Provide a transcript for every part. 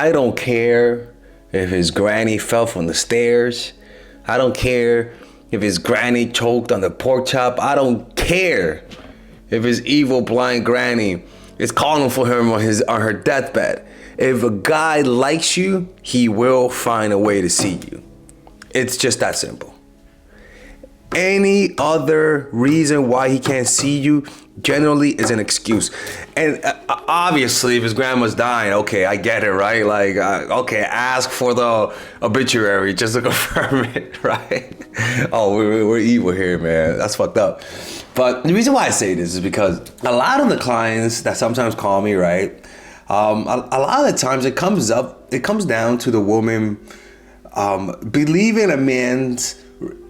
I don't care if his granny fell from the stairs. I don't care if his granny choked on the pork chop. I don't care if his evil blind granny is calling for him on her deathbed. If a guy likes you, he will find a way to see you. It's just that simple. Any other reason why he can't see you generally is an excuse. And obviously, if his grandma's dying, okay, I get it, right? Like, okay, ask for the obituary just to confirm it, right? Oh, we're evil here, man. That's fucked up. But the reason why I say this is because a lot of the clients that sometimes call me, right? A lot of the times it comes down to the woman believing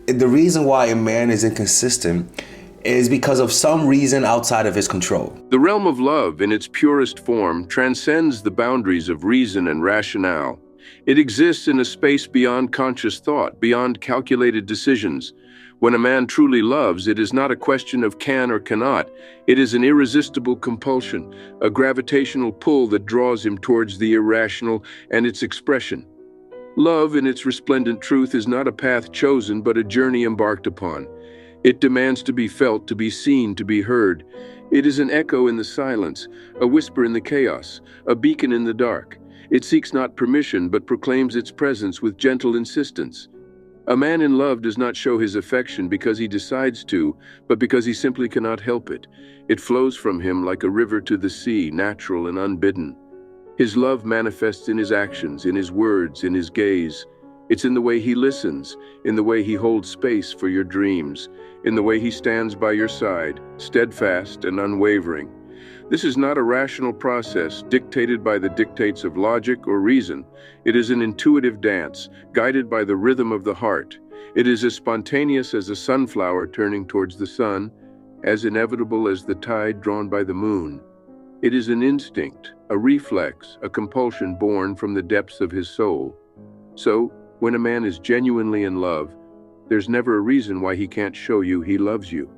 the reason why a man is inconsistent is because of some reason outside of his control. The realm of love, in its purest form, transcends the boundaries of reason and rationale. It exists in a space beyond conscious thought, beyond calculated decisions. When a man truly loves, it is not a question of can or cannot. It is an irresistible compulsion, a gravitational pull that draws him towards the irrational and its expression. Love, in its resplendent truth, is not a path chosen, but a journey embarked upon. It demands to be felt, to be seen, to be heard. It is an echo in the silence, a whisper in the chaos, a beacon in the dark. It seeks not permission, but proclaims its presence with gentle insistence. A man in love does not show his affection because he decides to, but because he simply cannot help it. It flows from him like a river to the sea, natural and unbidden. His love manifests in his actions, in his words, in his gaze. It's in the way he listens, in the way he holds space for your dreams, in the way he stands by your side, steadfast and unwavering. This is not a rational process dictated by the dictates of logic or reason. It is an intuitive dance, guided by the rhythm of the heart. It is as spontaneous as a sunflower turning towards the sun, as inevitable as the tide drawn by the moon. It is an instinct, a reflex, a compulsion born from the depths of his soul. So, when a man is genuinely in love, there's never a reason why he can't show you he loves you.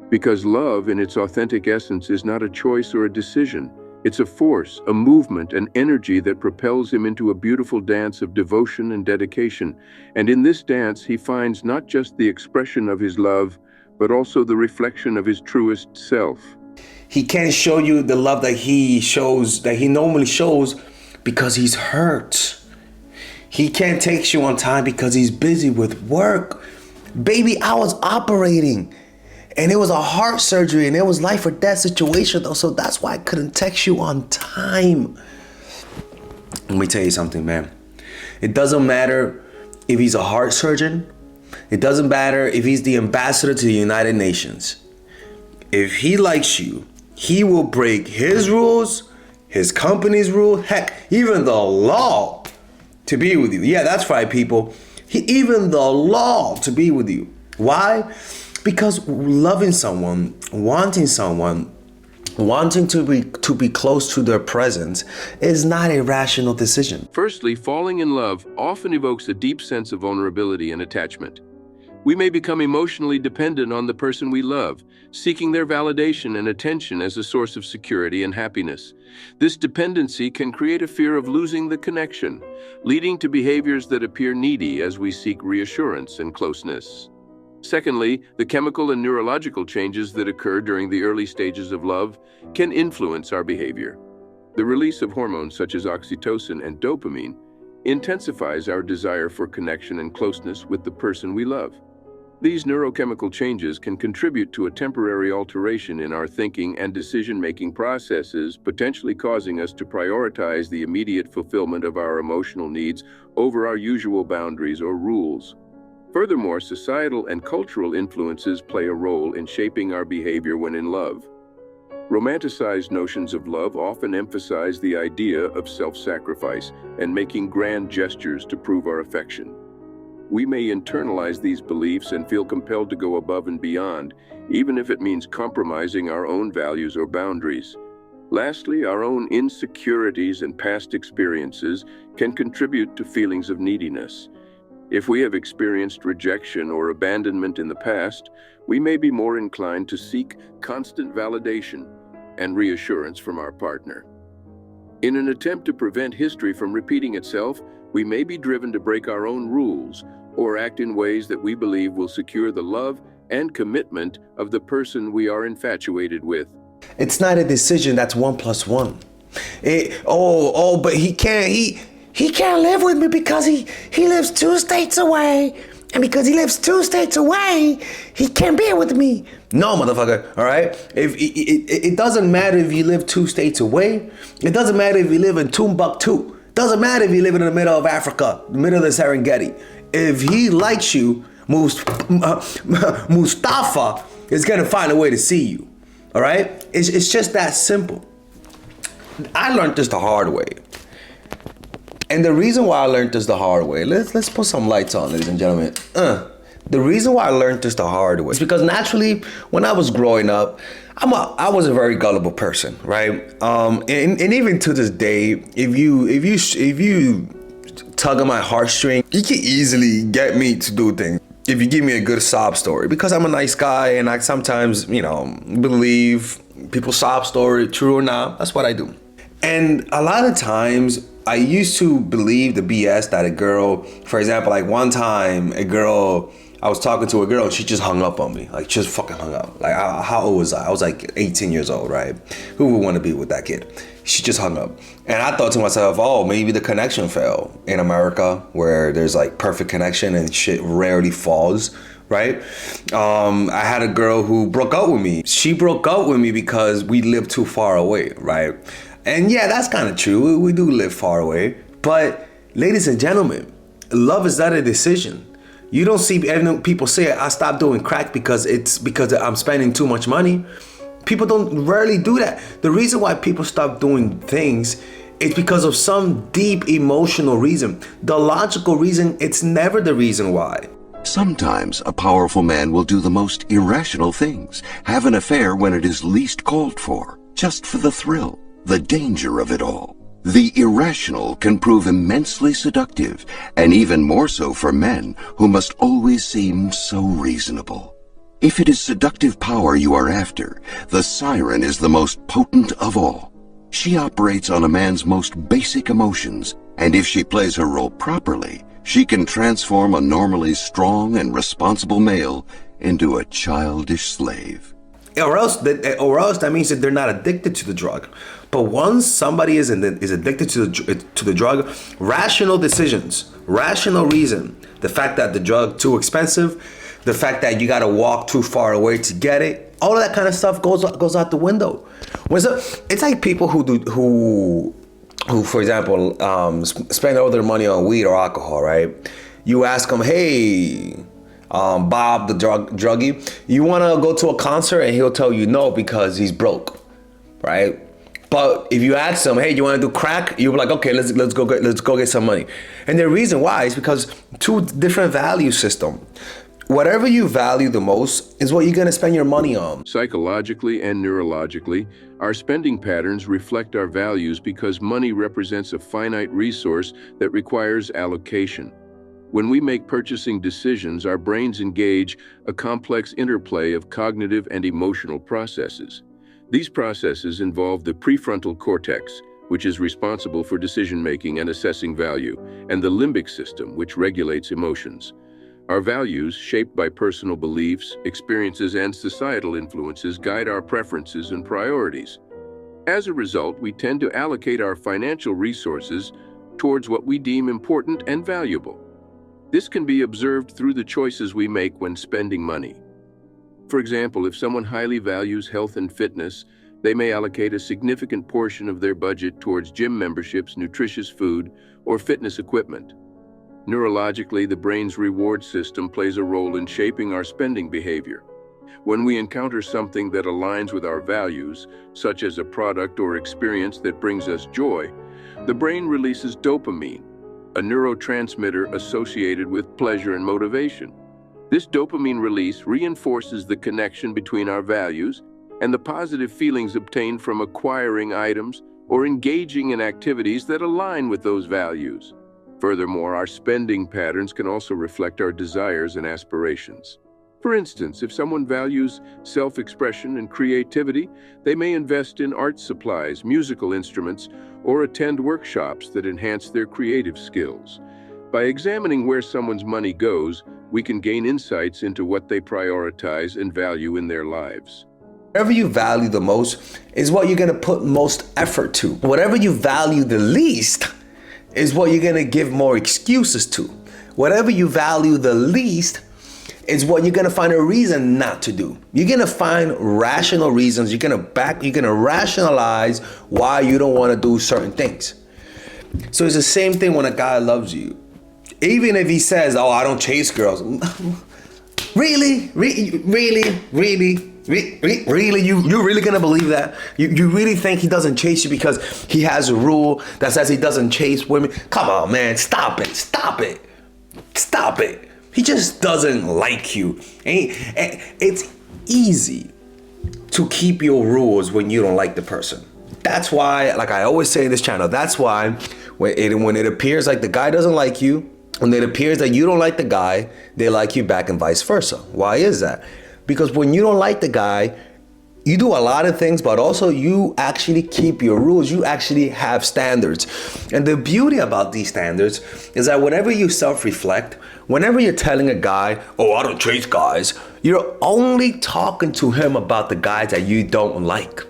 Because love, in its authentic essence, is not a choice or a decision. It's a force, a movement, an energy that propels him into a beautiful dance of devotion and dedication. And in this dance, he finds not just the expression of his love, but also the reflection of his truest self. He can't show you the love that he normally shows because he's hurt. He can't text you on time because he's busy with work. Baby, I was operating and it was a heart surgery and it was life or death situation though. So that's why I couldn't text you on time. Let me tell you something, man. It doesn't matter if he's a heart surgeon. It doesn't matter if he's the ambassador to the United Nations. If he likes you, he will break his rules, his company's rule, heck, even the law to be with you. Yeah, that's right, people. Even the law to be with you. Why? Because loving someone, wanting to be close to their presence is not a rational decision. Firstly, falling in love often evokes a deep sense of vulnerability and attachment. We may become emotionally dependent on the person we love, seeking their validation and attention as a source of security and happiness. This dependency can create a fear of losing the connection, leading to behaviors that appear needy as we seek reassurance and closeness. Secondly, the chemical and neurological changes that occur during the early stages of love can influence our behavior. The release of hormones such as oxytocin and dopamine intensifies our desire for connection and closeness with the person we love. These neurochemical changes can contribute to a temporary alteration in our thinking and decision-making processes, potentially causing us to prioritize the immediate fulfillment of our emotional needs over our usual boundaries or rules. Furthermore, societal and cultural influences play a role in shaping our behavior when in love. Romanticized notions of love often emphasize the idea of self-sacrifice and making grand gestures to prove our affection. We may internalize these beliefs and feel compelled to go above and beyond, even if it means compromising our own values or boundaries. Lastly, our own insecurities and past experiences can contribute to feelings of neediness. If we have experienced rejection or abandonment in the past, we may be more inclined to seek constant validation and reassurance from our partner. In an attempt to prevent history from repeating itself, we may be driven to break our own rules or act in ways that we believe will secure the love and commitment of the person we are infatuated with. It's not a decision that's 1+1. But he can't live with me because he lives 2 states away. And because he lives 2 states away, he can't be with me. No, motherfucker, all right? If it doesn't matter if you live 2 states away. It doesn't matter if you live in Timbuktu. It doesn't matter if you live in the middle of Africa, the middle of the Serengeti. If he likes you, Mustafa is gonna find a way to see you. All right? It's just that simple. I learned this the hard way. And the reason why I learned this the hard way, let's put some lights on, ladies and gentlemen. The reason why I learned this the hard way is because naturally, when I was growing up, I was a very gullible person, right? And even to this day, if you tug on my heartstring, you can easily get me to do things. If you give me a good sob story, because I'm a nice guy and I sometimes, believe people's sob story, true or not, that's what I do. And a lot of times I used to believe the BS that a girl, for example, like one time I was talking to a girl and she just hung up on me, like just fucking hung up. Like how old was I? I was like 18 years old, right? Who would want to be with that kid? She just hung up. And I thought to myself, oh, maybe the connection fell in America where there's like perfect connection and shit rarely falls, right? I had a girl who broke up with me. She broke up with me because we lived too far away, right? And yeah, that's kind of true. We do live far away. But ladies and gentlemen, love is not a decision. You don't see people say, I stopped doing crack because I'm spending too much money. People don't rarely do that. The reason why people stop doing things is because of some deep emotional reason. The logical reason, it's never the reason why. Sometimes a powerful man will do the most irrational things, have an affair when it is least called for, just for the thrill, the danger of it all. The irrational can prove immensely seductive, and even more so for men who must always seem so reasonable. If it is seductive power you are after, the siren is the most potent of all. She operates on a man's most basic emotions, and if she plays her role properly, she can transform a normally strong and responsible male into a childish slave. Or else that means that they're not addicted to the drug. But once somebody is addicted to the drug, rational decisions, rational reason, the fact that the drug too expensive, the fact that you got to walk too far away to get it, all of that kind of stuff goes out the window. It's like people who for example, spend all their money on weed or alcohol, right? You ask them, hey, Bob, the druggie, you want to go to a concert? And he'll tell you no because he's broke, right? But if you ask him, hey, you want to do crack? You'll be like, okay, let's go get some money. And the reason why is because two different value system. Whatever you value the most is what you're going to spend your money on. Psychologically and neurologically, our spending patterns reflect our values because money represents a finite resource that requires allocation. When we make purchasing decisions, our brains engage a complex interplay of cognitive and emotional processes. These processes involve the prefrontal cortex, which is responsible for decision-making and assessing value, and the limbic system, which regulates emotions. Our values, shaped by personal beliefs, experiences, and societal influences, guide our preferences and priorities. As a result, we tend to allocate our financial resources towards what we deem important and valuable. This can be observed through the choices we make when spending money. For example, if someone highly values health and fitness, they may allocate a significant portion of their budget towards gym memberships, nutritious food, or fitness equipment. Neurologically, the brain's reward system plays a role in shaping our spending behavior. When we encounter something that aligns with our values, such as a product or experience that brings us joy, the brain releases dopamine, a neurotransmitter associated with pleasure and motivation. This dopamine release reinforces the connection between our values and the positive feelings obtained from acquiring items or engaging in activities that align with those values. Furthermore, our spending patterns can also reflect our desires and aspirations. For instance, if someone values self-expression and creativity, they may invest in art supplies, musical instruments, or attend workshops that enhance their creative skills. By examining where someone's money goes, we can gain insights into what they prioritize and value in their lives. Whatever you value the most is what you're going to put most effort to. Whatever you value the least is what you're going to give more excuses to. Whatever you value the least is what you're going to find a reason not to do. You're going to find rational reasons. You're going to rationalize why you don't want to do certain things. So it's the same thing when a guy loves you. Even if he says, "Oh, I don't chase girls." Really? You really gonna believe that? You really think he doesn't chase you because he has a rule that says he doesn't chase women? Come on, man, stop it. He just doesn't like you. It's easy to keep your rules when you don't like the person. That's why, like I always say in this channel, that's why when it appears like the guy doesn't like you, when it appears that you don't like the guy, they like you back and vice versa. Why is that? Because when you don't like the guy, you do a lot of things, but also you actually keep your rules. You actually have standards. And the beauty about these standards is that whenever you self-reflect, whenever you're telling a guy, "Oh, I don't chase guys," you're only talking to him about the guys that you don't like.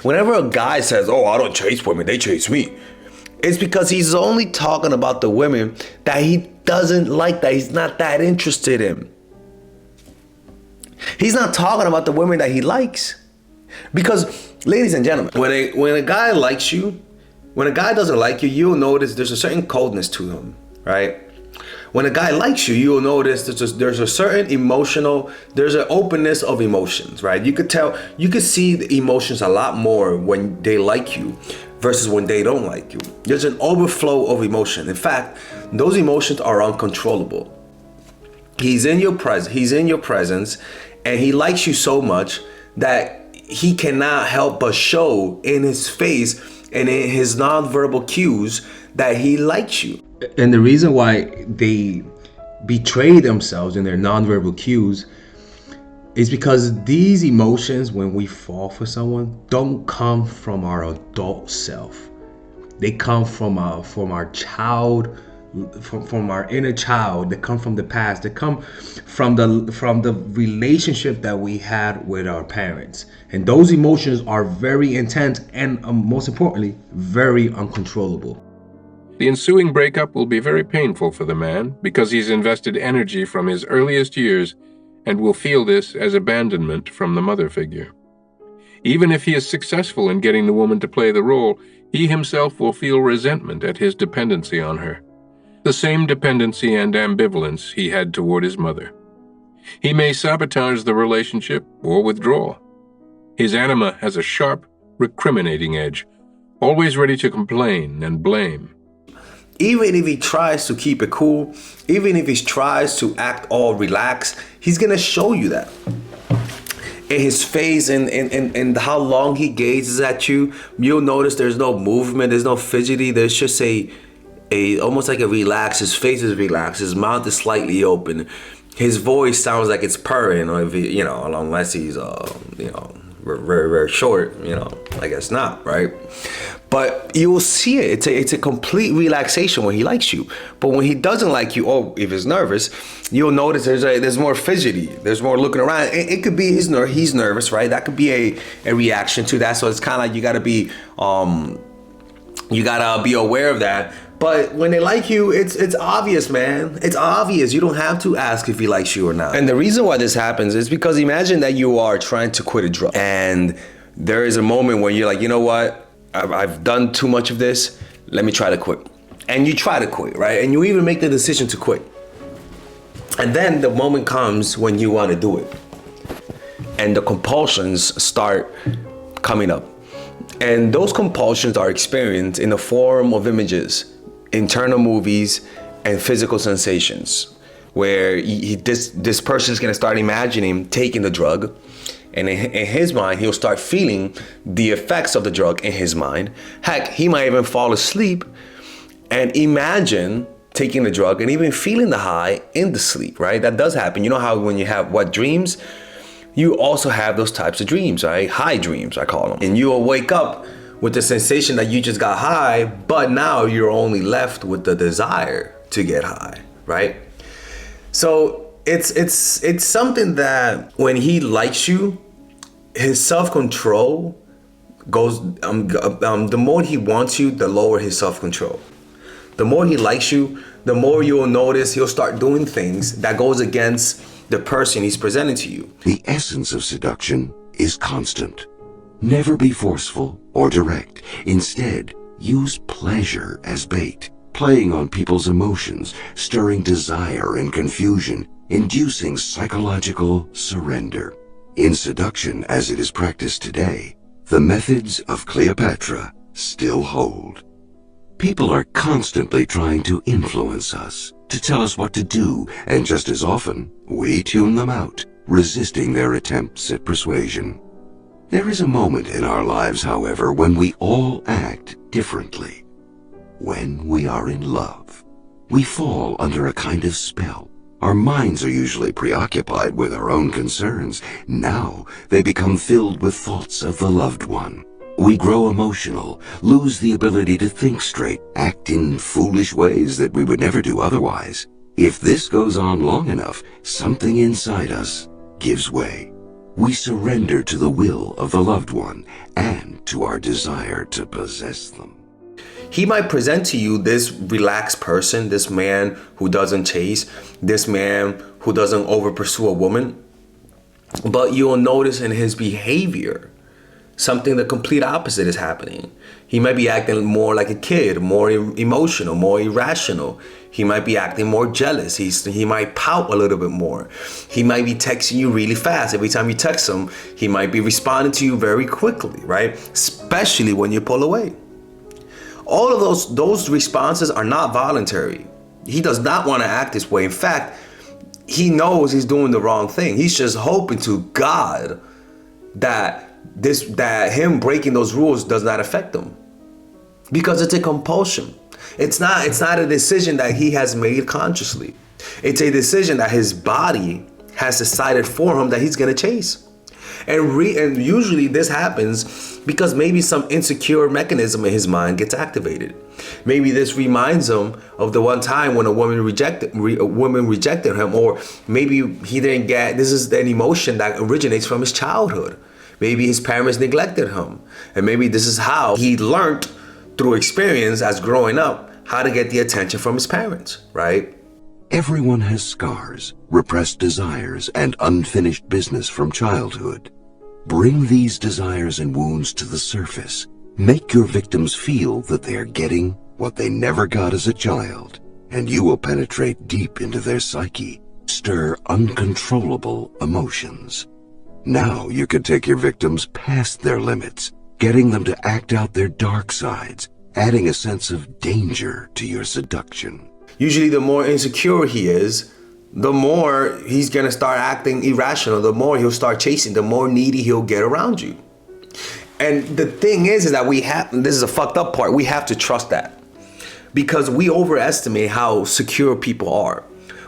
Whenever a guy says, "Oh, I don't chase women, they chase me," it's because he's only talking about the women that he doesn't like, that he's not that interested in. He's not talking about the women that he likes. Because, ladies and gentlemen, when a guy likes you, when a guy doesn't like you, you'll notice there's a certain coldness to him, right? When a guy likes you, you'll notice there's a certain there's an openness of emotions, right? You could see the emotions a lot more when they like you versus when they don't like you. There's an overflow of emotion. In fact, those emotions are uncontrollable. He's in your presence, and he likes you so much that he cannot help but show in his face and in his nonverbal cues that he likes you. And the reason why they betray themselves in their nonverbal cues is because these emotions, when we fall for someone, don't come from our adult self. They come from our child, from our inner child. They come from the past. They come from the relationship that we had with our parents. And those emotions are very intense and, most importantly, very uncontrollable. The ensuing breakup will be very painful for the man because he's invested energy from his earliest years and will feel this as abandonment from the mother figure. Even if he is successful in getting the woman to play the role, he himself will feel resentment at his dependency on her. The same dependency and ambivalence he had toward his mother. He may sabotage the relationship or withdraw. His anima has a sharp, recriminating edge, always ready to complain and blame. Even if he tries to keep it cool, even if he tries to act all relaxed, he's gonna show you that. In his face and how long he gazes at you, you'll notice there's no movement, there's no fidgety, there's just a almost like a relaxed, his face is relaxed, his mouth is slightly open, his voice sounds like it's purring, or if he, unless he's very, very short, I guess not, right? But you will see it. It's a complete relaxation when he likes you. But when he doesn't like you, or if he's nervous, you'll notice there's more fidgety. There's more looking around. It could be he's nervous, right? That could be a reaction to that. So it's kind of like you gotta be aware of that. But when they like you, it's obvious, man. It's obvious. You don't have to ask if he likes you or not. And the reason why this happens is because imagine that you are trying to quit a drug, and there is a moment when you're like, you know what? I've done too much of this. Let me try to quit. And you try to quit, right? And you even make the decision to quit. And then the moment comes when you want to do it. And the compulsions start coming up. And those compulsions are experienced in the form of images, internal movies, and physical sensations, where this person is going to start imagining taking the drug. And in his mind, he'll start feeling the effects of the drug in his mind. Heck, he might even fall asleep and imagine taking the drug and even feeling the high in the sleep, right? That does happen. You know how when you have wet dreams, you also have those types of dreams, right? High dreams, I call them. And you'll wake up with the sensation that you just got high, but now you're only left with the desire to get high, right? So it's something that when he likes you, his self-control goes, the more he wants you, the lower his self-control. The more he likes you, the more you'll notice he'll start doing things that goes against the person he's presenting to you. The essence of seduction is constant. Never be forceful or direct. Instead, use pleasure as bait, playing on people's emotions, stirring desire and confusion, inducing psychological surrender. In seduction as it is practiced today, the methods of Cleopatra still hold. People are constantly trying to influence us, to tell us what to do, and just as often, we tune them out, resisting their attempts at persuasion. There is a moment in our lives, however, when we all act differently. When we are in love, we fall under a kind of spell. Our minds are usually preoccupied with our own concerns. Now they become filled with thoughts of the loved one. We grow emotional, lose the ability to think straight, act in foolish ways that we would never do otherwise. If this goes on long enough, something inside us gives way. We surrender to the will of the loved one and to our desire to possess them. He might present to you this relaxed person, this man who doesn't chase, this man who doesn't over pursue a woman, but you'll notice in his behavior something the complete opposite is happening. He might be acting more like a kid, more emotional, more irrational. He might be acting more jealous. He might pout a little bit more. He might be texting you really fast. Every time you text him, he might be responding to you very quickly, right? Especially when you pull away. All of those responses are not voluntary. He does not want to act this way. In fact, he knows he's doing the wrong thing. He's just hoping to God that him breaking those rules does not affect him, because it's a compulsion. It's not a decision that he has made consciously. It's a decision that his body has decided for him that he's gonna chase. And usually this happens because maybe some insecure mechanism in his mind gets activated. Maybe this reminds him of the one time when a woman rejected him, or maybe he didn't get. This is an emotion that originates from his childhood. Maybe his parents neglected him, and maybe this is how he learned through experience as growing up how to get the attention from his parents, right? Everyone has scars, repressed desires, and unfinished business from childhood. Bring these desires and wounds to the surface. Make your victims feel that they are getting what they never got as a child, and you will penetrate deep into their psyche, stir uncontrollable emotions. Now you can take your victims past their limits, getting them to act out their dark sides, adding a sense of danger to your seduction. Usually the more insecure he is, the more he's gonna start acting irrational, the more he'll start chasing, the more needy he'll get around you. And the thing is that this is a fucked up part, we have to trust that. Because we overestimate how secure people are.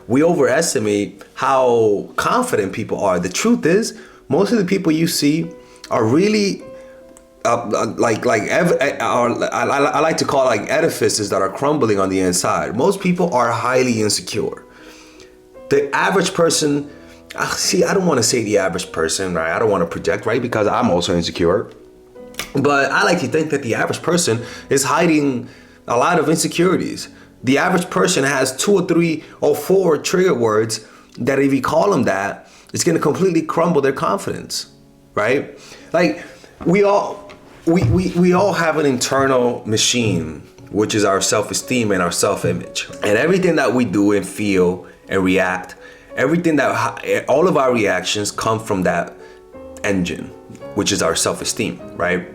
We overestimate how confident people are. The truth is, most of the people you see are really I like to call it like edifices that are crumbling on the inside. Most people are highly insecure. The average person, I don't want to say the average person, right? I don't want to project, right? Because I'm also insecure. But I like to think that the average person is hiding a lot of insecurities. The average person has 2 or 3 or 4 trigger words that if you call them that, it's going to completely crumble their confidence, right? Like we all have an internal machine, which is our self-esteem and our self-image. And everything that we do and feel and react, all of our reactions come from that engine, which is our self-esteem, right?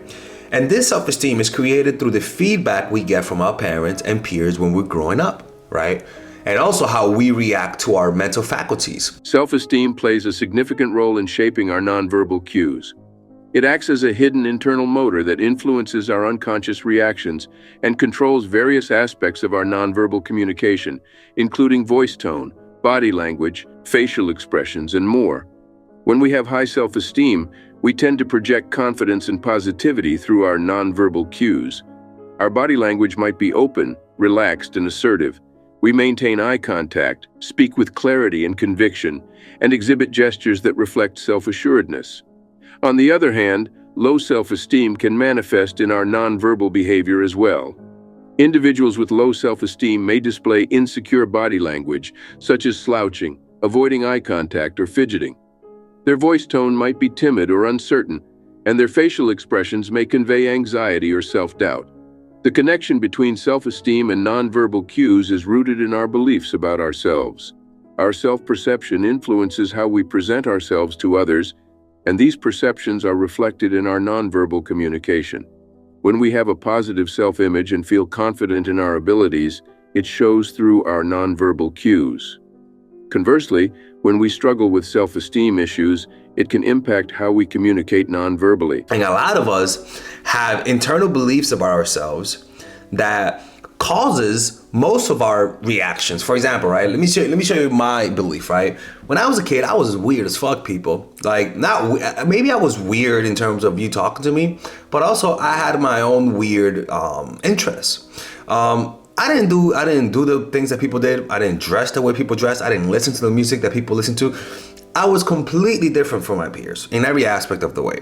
And this self-esteem is created through the feedback we get from our parents and peers when we're growing up, right? And also how we react to our mental faculties. Self-esteem plays a significant role in shaping our nonverbal cues. It acts as a hidden internal motor that influences our unconscious reactions and controls various aspects of our nonverbal communication, including voice tone, body language, facial expressions, and more. When we have high self-esteem, we tend to project confidence and positivity through our nonverbal cues. Our body language might be open, relaxed, and assertive. We maintain eye contact, speak with clarity and conviction, and exhibit gestures that reflect self-assuredness. On the other hand, low self-esteem can manifest in our nonverbal behavior as well. Individuals with low self-esteem may display insecure body language, such as slouching, avoiding eye contact, or fidgeting. Their voice tone might be timid or uncertain, and their facial expressions may convey anxiety or self-doubt. The connection between self-esteem and nonverbal cues is rooted in our beliefs about ourselves. Our self-perception influences how we present ourselves to others, and these perceptions are reflected in our nonverbal communication. When we have a positive self-image and feel confident in our abilities, it shows through our nonverbal cues. Conversely, when we struggle with self-esteem issues, it can impact how we communicate nonverbally. And a lot of us have internal beliefs about ourselves that causes most of our reactions. For example, right? Let me show you my belief, right? When I was a kid, I was weird as fuck, people. Like, maybe I was weird in terms of you talking to me, but also I had my own weird interests. I didn't do the things that people did. I didn't dress the way people dress. I didn't listen to the music that people listen to. I was completely different from my peers in every aspect of the way.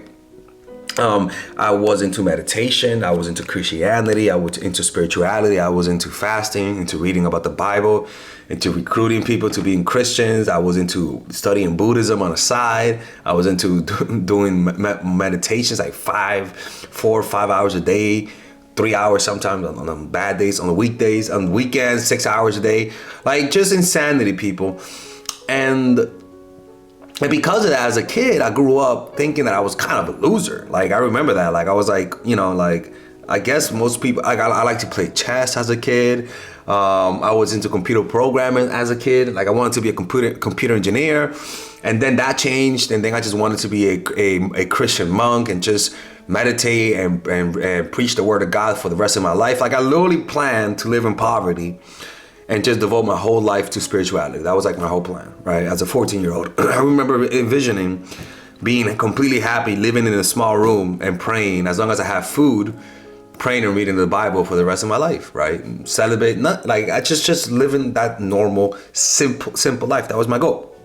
I was into meditation. I was into Christianity. I was into spirituality. I was into fasting, into reading about the Bible, into recruiting people to being Christians. I was into studying Buddhism on the side. I was into doing meditations like 4 or 5 hours a day, 3 hours sometimes on bad days, on the weekdays, on weekends, 6 hours a day, like just insanity, people. And because of that, as a kid, I grew up thinking that I was kind of a loser. Like, I remember that. Like, I was like, I guess most people, I like to play chess as a kid. I was into computer programming as a kid. Like, I wanted to be a computer engineer. And then that changed. And then I just wanted to be a Christian monk and just meditate and preach the word of God for the rest of my life. Like, I literally planned to live in poverty and just devote my whole life to spirituality. That was like my whole plan, right? As a 14-year-old, I remember envisioning being completely happy, living in a small room and praying as long as I have food, praying and reading the Bible for the rest of my life, right? Celebrate, not like I just living that normal, simple life. That was my goal.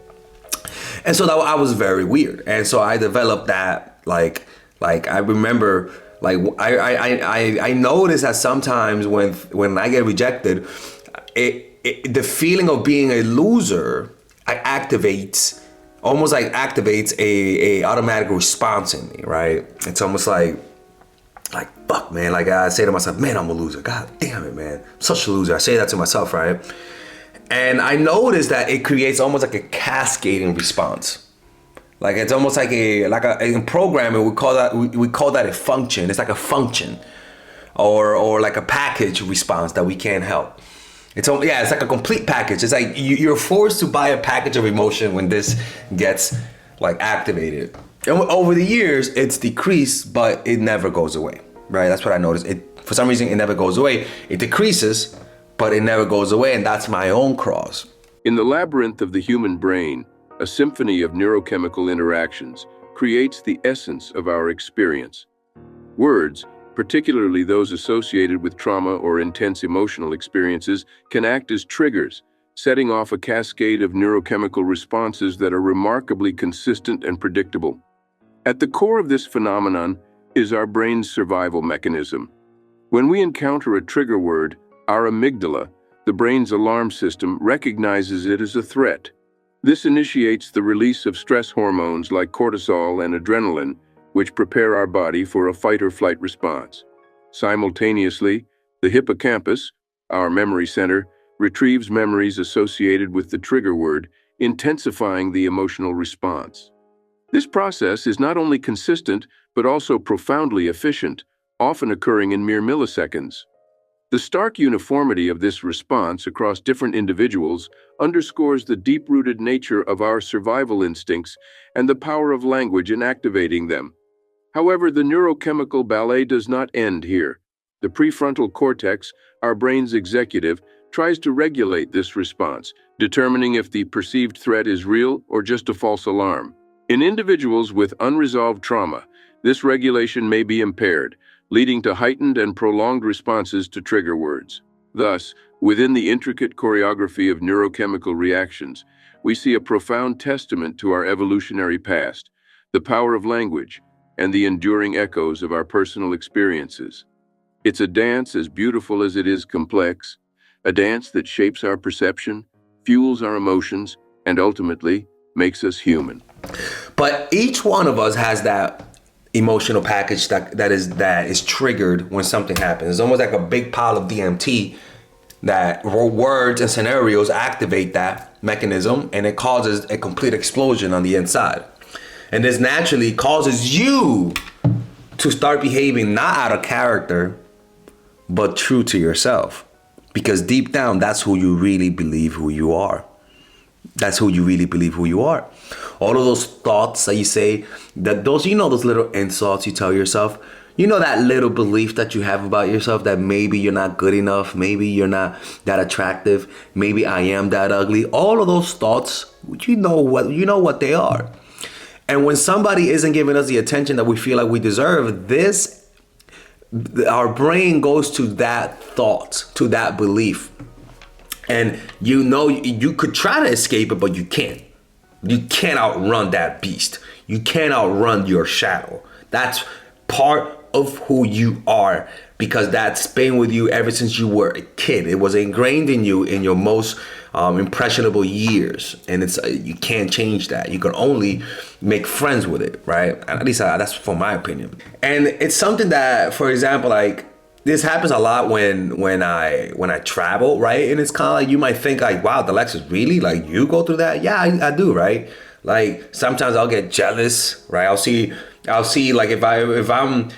And so that I was very weird. And so I developed that, like I remember, like I noticed that sometimes when I get rejected, the feeling of being a loser activates a automatic response in me, right? It's almost like fuck, man. Like, I say to myself, man, I'm a loser. God damn it, man. I'm such a loser. I say that to myself, right? And I noticed that it creates almost like a cascading response. Like, it's almost like in programming we call that a function. It's like a function or like a package response that we can't help. It's like a complete package. It's like you're forced to buy a package of emotion when this gets like activated. And over the years, it's decreased, but it never goes away, right? That's what I noticed. For some reason, it never goes away. It decreases, but it never goes away, and that's my own cross. In the labyrinth of the human brain, a symphony of neurochemical interactions creates the essence of our experience. Words, particularly those associated with trauma or intense emotional experiences, can act as triggers, setting off a cascade of neurochemical responses that are remarkably consistent and predictable. At the core of this phenomenon is our brain's survival mechanism. When we encounter a trigger word, our amygdala, the brain's alarm system, recognizes it as a threat. This initiates the release of stress hormones like cortisol and adrenaline, which prepare our body for a fight-or-flight response. Simultaneously, the hippocampus, our memory center, retrieves memories associated with the trigger word, intensifying the emotional response. This process is not only consistent, but also profoundly efficient, often occurring in mere milliseconds. The stark uniformity of this response across different individuals underscores the deep-rooted nature of our survival instincts and the power of language in activating them. However, the neurochemical ballet does not end here. The prefrontal cortex, our brain's executive, tries to regulate this response, determining if the perceived threat is real or just a false alarm. In individuals with unresolved trauma, this regulation may be impaired, leading to heightened and prolonged responses to trigger words. Thus, within the intricate choreography of neurochemical reactions, we see a profound testament to our evolutionary past, the power of language, and the enduring echoes of our personal experiences. It's a dance as beautiful as it is complex, a dance that shapes our perception, fuels our emotions, and ultimately makes us human. But each one of us has that emotional package that is triggered when something happens. It's almost like a big pile of DMT that words and scenarios activate that mechanism, and it causes a complete explosion on the inside. And this naturally causes you to start behaving not out of character, but true to yourself. Because deep down, that's who you really believe who you are. That's who you really believe who you are. All of those thoughts that you say, those little insults you tell yourself, that little belief that you have about yourself, that maybe you're not good enough, maybe you're not that attractive, maybe I am that ugly. All of those thoughts, you know what they are. And when somebody isn't giving us the attention that we feel like we deserve, our brain goes to that thought, to that belief. And you could try to escape it, but you can't. You can't outrun that beast. You can't outrun your shadow. That's part of who you are, because that's been with you ever since you were a kid. It was ingrained in you in your most impressionable years, and you can't change that. You can only make friends with it, right? At least that's for my opinion. And it's something that, for example, like this happens a lot when I travel, right? And it's kind of like, you might think like, wow, Alexis, really? Like, you go through that? Yeah, I do, right? Like sometimes I'll get jealous, right? I'll see like if I'm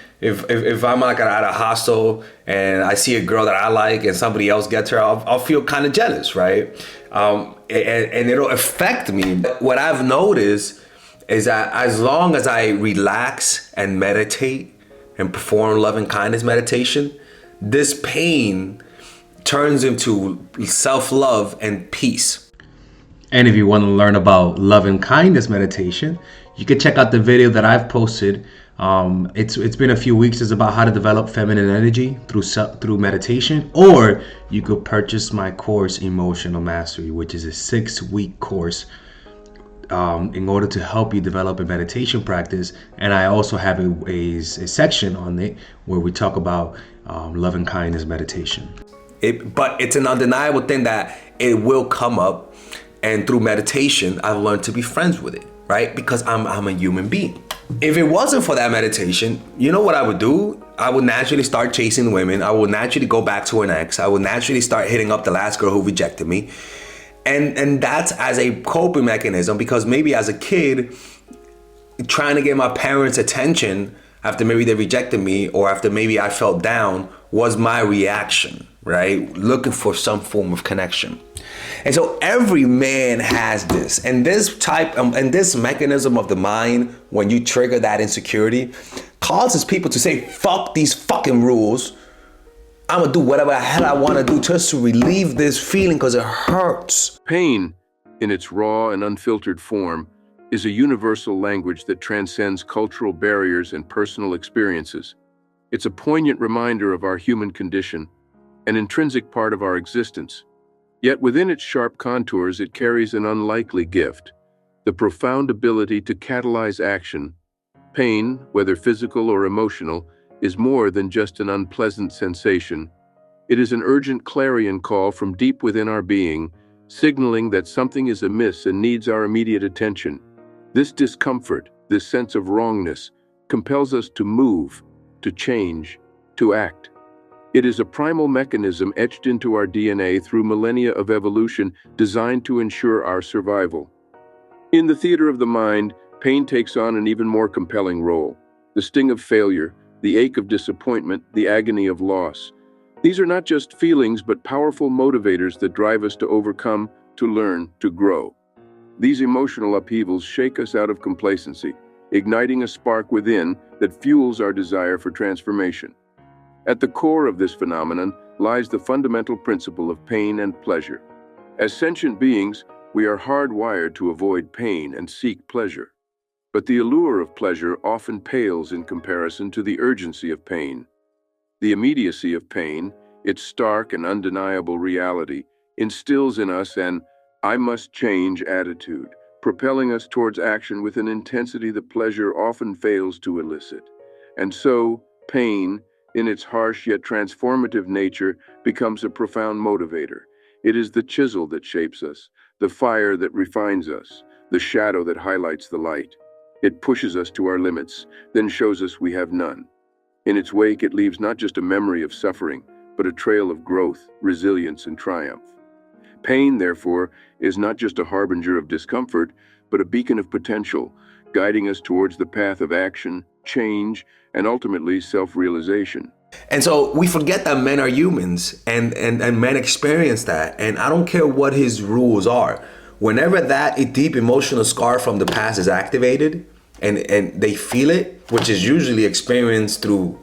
like at a hostel and I see a girl that I like and somebody else gets her, I'll feel kind of jealous, right? And it'll affect me. What I've noticed is that as long as I relax and meditate and perform loving kindness meditation, this pain turns into self-love and peace. And if you want to learn about loving kindness meditation, you can check out the video that I've posted. It's been a few weeks. It's about how to develop feminine energy through meditation. Or you could purchase my course, Emotional Mastery, which is a 6-week course in order to help you develop a meditation practice. And I also have a section on it where we talk about loving kindness meditation. But it's an undeniable thing that it will come up. And through meditation, I've learned to be friends with it, right? Because I'm a human being. If it wasn't for that meditation, you know what I would do? I would naturally start chasing women. I would naturally go back to an ex. I would naturally start hitting up the last girl who rejected me. And that's as a coping mechanism, because maybe as a kid, trying to get my parents' attention after maybe they rejected me, or after maybe I felt down, was my reaction, right? Looking for some form of connection. And so every man has this, and this mechanism of the mind, when you trigger that insecurity, causes people to say, fuck these fucking rules. I'm gonna do whatever the hell I wanna do just to relieve this feeling, because it hurts. Pain, in its raw and unfiltered form, is a universal language that transcends cultural barriers and personal experiences. It's a poignant reminder of our human condition, an intrinsic part of our existence. Yet within its sharp contours, it carries an unlikely gift, the profound ability to catalyze action. Pain, whether physical or emotional, is more than just an unpleasant sensation. It is an urgent clarion call from deep within our being, signaling that something is amiss and needs our immediate attention. This discomfort, this sense of wrongness, compels us to move, to change, to act. It is a primal mechanism etched into our DNA through millennia of evolution, designed to ensure our survival. In the theater of the mind, pain takes on an even more compelling role. The sting of failure, the ache of disappointment, the agony of loss. These are not just feelings, but powerful motivators that drive us to overcome, to learn, to grow. These emotional upheavals shake us out of complacency. igniting a spark within that fuels our desire for transformation. At the core of this phenomenon lies the fundamental principle of pain and pleasure. As sentient beings, we are hardwired to avoid pain and seek pleasure. But the allure of pleasure often pales in comparison to the urgency of pain. The immediacy of pain, its stark and undeniable reality, instills in us an "I must change" attitude, propelling us towards action with an intensity that pleasure often fails to elicit. And so, pain, in its harsh yet transformative nature, becomes a profound motivator. It is the chisel that shapes us, the fire that refines us, the shadow that highlights the light. It pushes us to our limits, then shows us we have none. In its wake, it leaves not just a memory of suffering, but a trail of growth, resilience, and triumph. Pain, therefore, is not just a harbinger of discomfort, but a beacon of potential, guiding us towards the path of action, change, and ultimately self-realization. And so we forget that men are humans and men experience that. And I don't care what his rules are. Whenever that deep emotional scar from the past is activated and they feel it, which is usually experienced through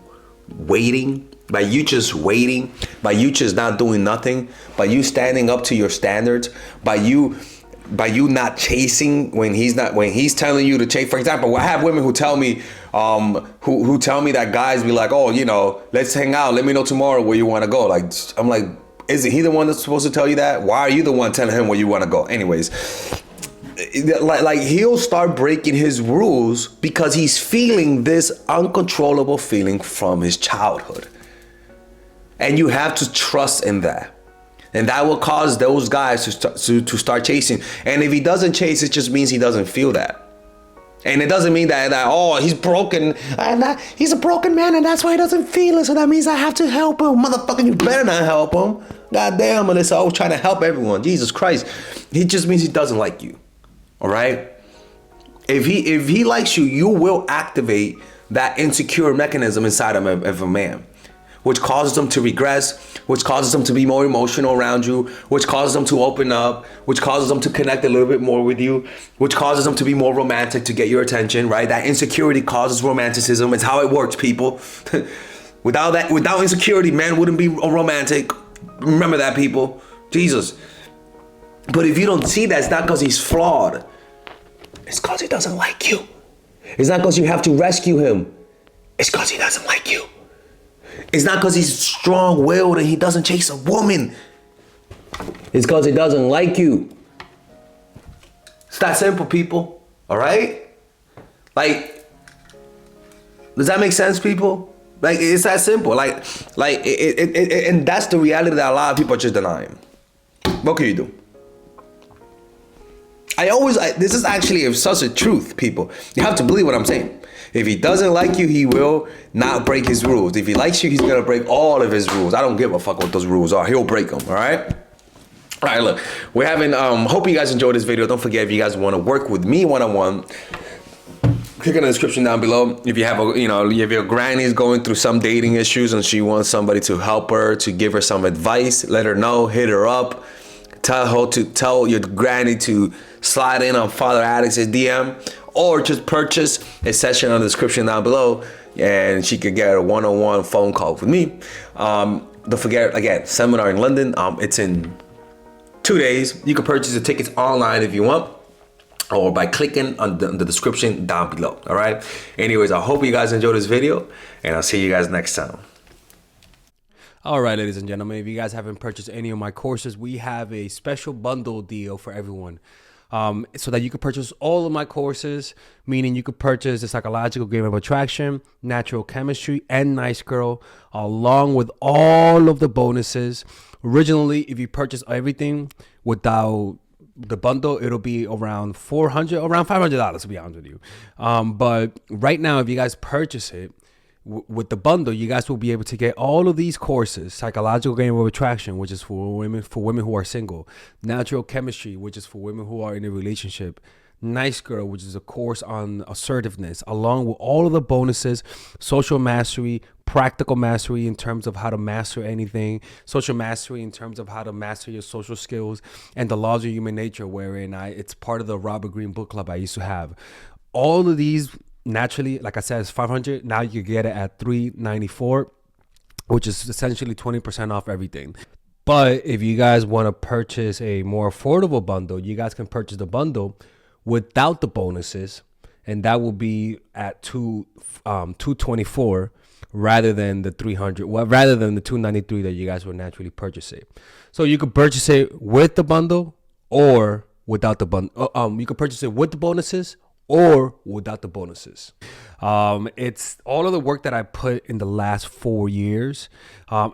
waiting, by you just waiting, by you just not doing nothing, by you standing up to your standards, by you not chasing when he's telling you to chase. For example, I have women who tell me who tell me that guys be like, oh, you know, let's hang out, let me know tomorrow where you want to go. Like, I'm like, isn't he the one that's supposed to tell you that? Why are you the one telling him where you want to go? Anyways, like he'll start breaking his rules because he's feeling this uncontrollable feeling from his childhood. And you have to trust in that. And that will cause those guys to start chasing. And if he doesn't chase, it just means he doesn't feel that. And it doesn't mean that oh, he's broken. And he's a broken man and that's why he doesn't feel it. So that means I have to help him. Motherfucker, you better not help him. God damn, Melissa, I was trying to help everyone. Jesus Christ. It just means he doesn't like you. All right? If he likes you, you will activate that insecure mechanism inside of a man, which causes them to regress, which causes them to be more emotional around you, which causes them to open up, which causes them to connect a little bit more with you, which causes them to be more romantic to get your attention, right? That insecurity causes romanticism. It's how it works, people. Without insecurity, man wouldn't be romantic. Remember that, people. Jesus. But if you don't see that, it's not because he's flawed. It's because he doesn't like you. It's not because you have to rescue him. It's because he doesn't like you. It's not because he's strong-willed and he doesn't chase a woman. It's because he doesn't like you. It's that simple, people. All right? Like, does that make sense, people? Like, it's that simple. Like, and that's the reality that a lot of people are just denying. What can you do? This is actually such a truth, people. You have to believe what I'm saying. If he doesn't like you, he will not break his rules. If he likes you, he's gonna break all of his rules. I don't give a fuck what those rules are. He'll break them, all right? All right, look, we're having, hope you guys enjoyed this video. Don't forget, if you guys wanna work with me one-on-one, click in the description down below. If you have if your granny's going through some dating issues and she wants somebody to help her, to give her some advice, let her know, hit her up. Tell your granny to slide in on Father Alex's DM, or just purchase a session on the description down below and she could get a one-on-one phone call with me. Don't forget, again, seminar in London. It's in 2 days. You can purchase the tickets online if you want, or by clicking on the description down below. All right. Anyways, I hope you guys enjoyed this video and I'll see you guys next time. All right, ladies and gentlemen, if you guys haven't purchased any of my courses, we have a special bundle deal for everyone. So that you can purchase all of my courses, meaning you could purchase the Psychological Game of Attraction, Natural Chemistry, and Nice Girl, along with all of the bonuses. Originally, if you purchase everything without the bundle, it'll be around $500, to be honest with you. But right now, if you guys purchase it, with the bundle, you guys will be able to get all of these courses: Psychological Game of Attraction, which is for women who are single; Natural Chemistry, which is for women who are in a relationship; Nice Girl, which is a course on assertiveness, along with all of the bonuses: Social Mastery, Practical Mastery in terms of how to master anything; Social Mastery in terms of how to master your social skills; and The Laws of Human Nature, wherein it's part of the Robert Greene book club I used to have. All of these naturally, like I said, it's $500. Now you get it at $394, which is essentially 20% off everything. But if you guys want to purchase a more affordable bundle, you guys can purchase the bundle without the bonuses, and that will be at $224 rather than the $300. Well, rather than the $293 that you guys would naturally purchase it. So you could purchase it with the bundle or without the bundle. You could purchase it with the bonuses or without the bonuses. It's all of the work that I put in the last 4 years,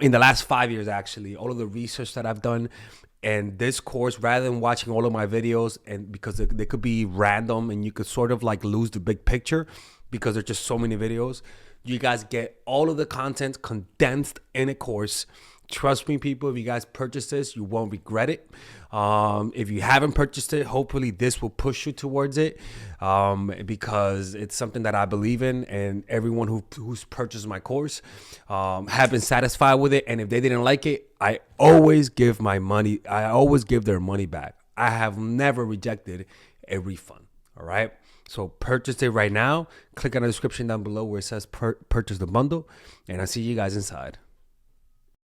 in the last 5 years actually, all of the research that I've done. And this course, rather than watching all of my videos, and because they could be random and you could sort of like lose the big picture because there's just so many videos, you guys get all of the content condensed in a course. Trust me, people, if you guys purchase this, you won't regret it. If you haven't purchased it, hopefully this will push you towards it, because it's something that I believe in, and everyone who's purchased my course have been satisfied with it. And if they didn't like it, I always give their money back. I have never rejected a refund. All right. So purchase it right now. Click on the description down below where it says purchase the bundle, and I'll see you guys inside.